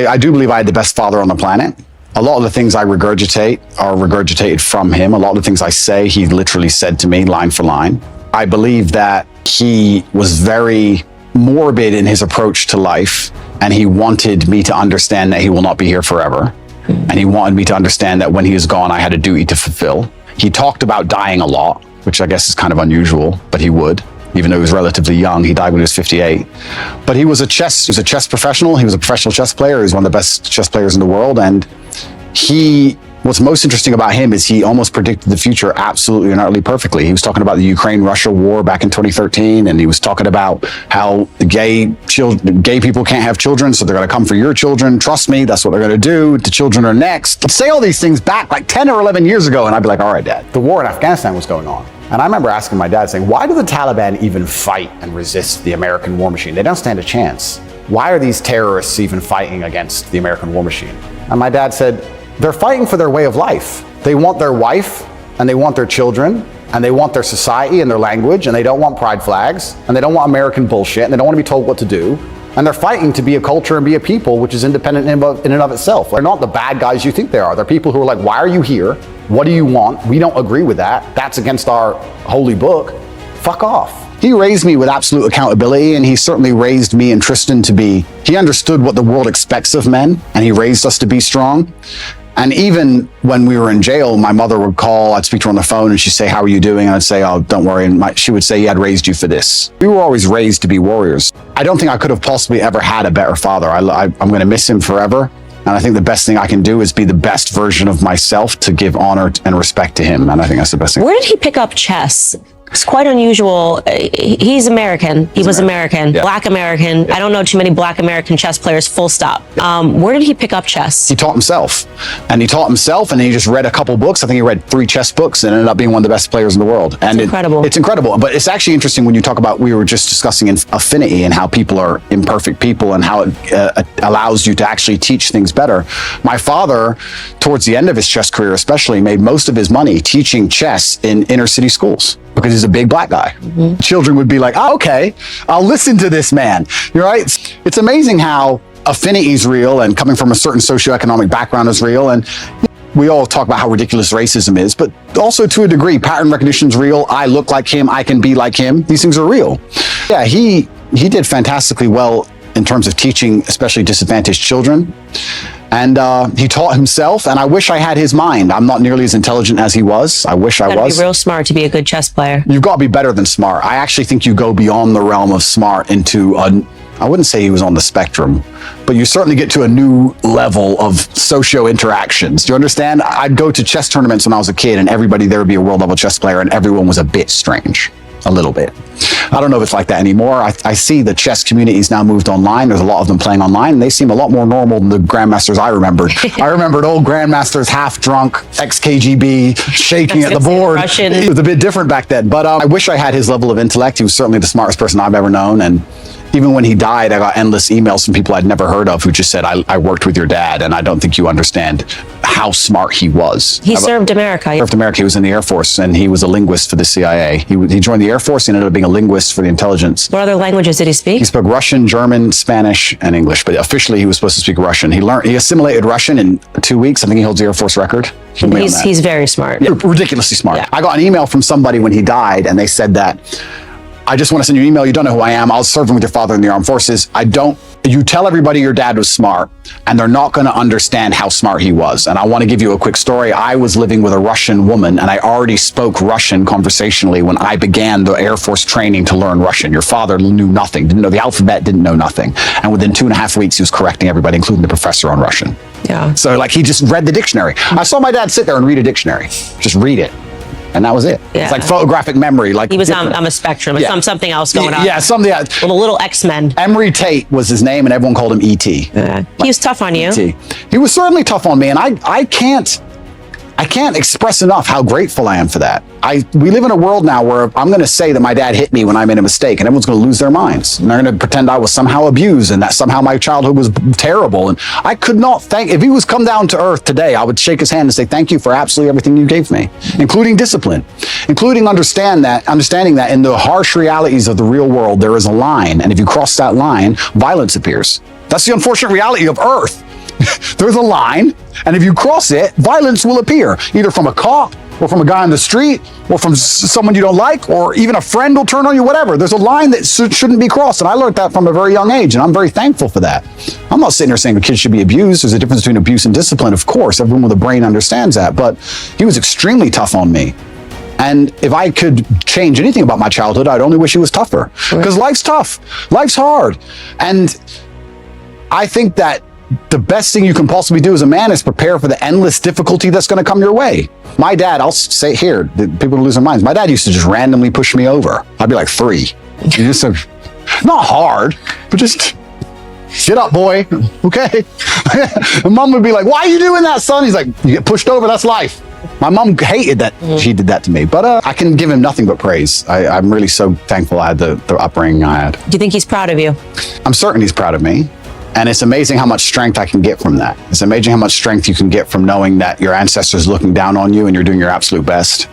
I do believe I had the best father on the planet. A lot of the things I regurgitate are regurgitated from him. A lot of the things I say, he literally said to me line for line. I believe that he was very morbid in his approach to life, and he wanted me to understand that he will not be here forever. And he wanted me to understand that when he is gone, I had a duty to fulfill. He talked about dying a lot, which I guess is kind of unusual, but he would. Even though he was relatively young, he died when he was 58. But he was a chess professional. He was a professional chess player. He was one of the best chess players in the world. And what's most interesting about him is he almost predicted the future absolutely and utterly perfectly. He was talking about the Ukraine-Russia war back in 2013, and he was talking about how gay people can't have children, so they're going to come for your children. Trust me, that's what they're going to do. The children are next. Let's say all these things back like 10 or 11 years ago, and I'd be like, all right, Dad. The war in Afghanistan was going on. And I remember asking my dad, saying, why do the Taliban even fight and resist the American war machine? They don't stand a chance. Why are these terrorists even fighting against the American war machine? And my dad said, they're fighting for their way of life. They want their wife, and they want their children, and they want their society and their language, and they don't want pride flags, and they don't want American bullshit, and they don't want to be told what to do. And they're fighting to be a culture and be a people which is independent in and of itself. They're not the bad guys you think they are. They're people who are like, why are you here? What do you want? We don't agree with that. That's against our holy book. Fuck off. He raised me with absolute accountability, and he certainly raised me and Tristan he understood what the world expects of men, and he raised us to be strong. And even when we were in jail, my mother would call, I'd speak to her on the phone, and she'd say, how are you doing? And I'd say, oh, don't worry. And she would say, yeah, I'd raised you for this. We were always raised to be warriors. I don't think I could have possibly ever had a better father. I'm going to miss him forever. And I think the best thing I can do is be the best version of myself to give honor and respect to him. And I think that's the best thing. Where did he pick up chess? It's quite unusual. He's American. He was American. Yeah. Black American. Yeah. I don't know too many Black American chess players, full stop. Yeah. Where did he pick up chess? He taught himself. And he just read a couple books. I think he read 3 chess books and ended up being one of the best players in the world. And incredible. It's incredible. But it's actually interesting when you talk about, we were just discussing affinity and how people are imperfect people and how it allows you to actually teach things better. My father, towards the end of his chess career especially, made most of his money teaching chess in inner city schools, because he's a big Black guy. Mm-hmm. Children would be like, oh, okay, I'll listen to this man. You're right. It's amazing how affinity is real, and coming from a certain socioeconomic background is real. And we all talk about how ridiculous racism is, but also to a degree, pattern recognition is real. I look like him. I can be like him. These things are real. Yeah, he did fantastically well in terms of teaching, especially disadvantaged children. And he taught himself, and I wish I had his mind. I'm not nearly as intelligent as he was. I wish I was. You gotta be real smart to be a good chess player. You've got to be better than smart. I actually think you go beyond the realm of smart into I wouldn't say he was on the spectrum, but you certainly get to a new level of socio interactions. Do you understand? I'd go to chess tournaments when I was a kid, and everybody there would be a world level chess player, and everyone was a bit strange. A little bit. I don't know if it's like that anymore. I see the chess communities now moved online. There's a lot of them playing online, and they seem a lot more normal than the grandmasters I remembered. I remembered old grandmasters, half drunk, ex-KGB, shaking at the board. Russian. It was a bit different back then. But I wish I had his level of intellect. He was certainly the smartest person I've ever known. And even when he died, I got endless emails from people I'd never heard of who just said, I worked with your dad, and I don't think you understand how smart he was. He served America. He served America. He was in the Air Force, and he was a linguist for the CIA. He joined the Air Force. He ended up being a linguist for the intelligence. What other languages did he speak? He spoke Russian, German, Spanish, and English. But officially, he was supposed to speak Russian. He assimilated Russian in 2 weeks. I think he holds the Air Force record. He's very smart. Yeah, ridiculously smart. Yeah. I got an email from somebody when he died, and they said that, I just want to send you an email. You don't know who I am. I'll serve him with your father in the armed forces. You tell everybody your dad was smart, and they're not going to understand how smart he was. And I want to give you a quick story. I was living with a Russian woman, and I already spoke Russian conversationally when I began the Air Force training to learn Russian. Your father knew nothing, didn't know the alphabet, didn't know nothing. And within 2.5 weeks, he was correcting everybody, including the professor on Russian. Yeah. So he just read the dictionary. I saw my dad sit there and read a dictionary. Just read it. And that was it. Yeah. It's like photographic memory. He was on a spectrum. Yeah. Something else going on. Yeah, something else. Well, the little X-Men. Emery Tate was his name, and everyone called him E.T. He was tough on you. E.T. He was certainly tough on me, and I can't express enough how grateful I am for that. We live in a world now where I'm going to say that my dad hit me when I made a mistake, and everyone's going to lose their minds. And they're going to pretend I was somehow abused and that somehow my childhood was terrible. And I could not if he was come down to earth today, I would shake his hand and say, thank you for absolutely everything you gave me, including discipline, including understanding that in the harsh realities of the real world, there is a line. And if you cross that line, violence appears. That's the unfortunate reality of Earth. There's a line, and if you cross it, violence will appear, either from a cop, or from a guy on the street, or from someone you don't like, or even a friend will turn on you, whatever. There's a line that shouldn't be crossed, and I learned that from a very young age, and I'm very thankful for that. I'm not sitting here saying the kids should be abused. There's a difference between abuse and discipline, of course. Everyone with a brain understands that, but he was extremely tough on me. And if I could change anything about my childhood, I'd only wish he was tougher. Because life's tough. Life's hard. And I think that the best thing you can possibly do as a man is prepare for the endless difficulty that's going to come your way. My dad, I'll say it here, people lose their minds. My dad used to just randomly push me over. I'd be like 3. Just not hard, but just get up, boy. Okay. And mom would be like, why are you doing that, son? He's like, you get pushed over, that's life. My mom hated that she did that to me, but I can give him nothing but praise. I'm really so thankful I had the upbringing I had. Do you think he's proud of you? I'm certain he's proud of me. And it's amazing how much strength I can get from that. It's amazing how much strength you can get from knowing that your ancestors looking down on you and you're doing your absolute best.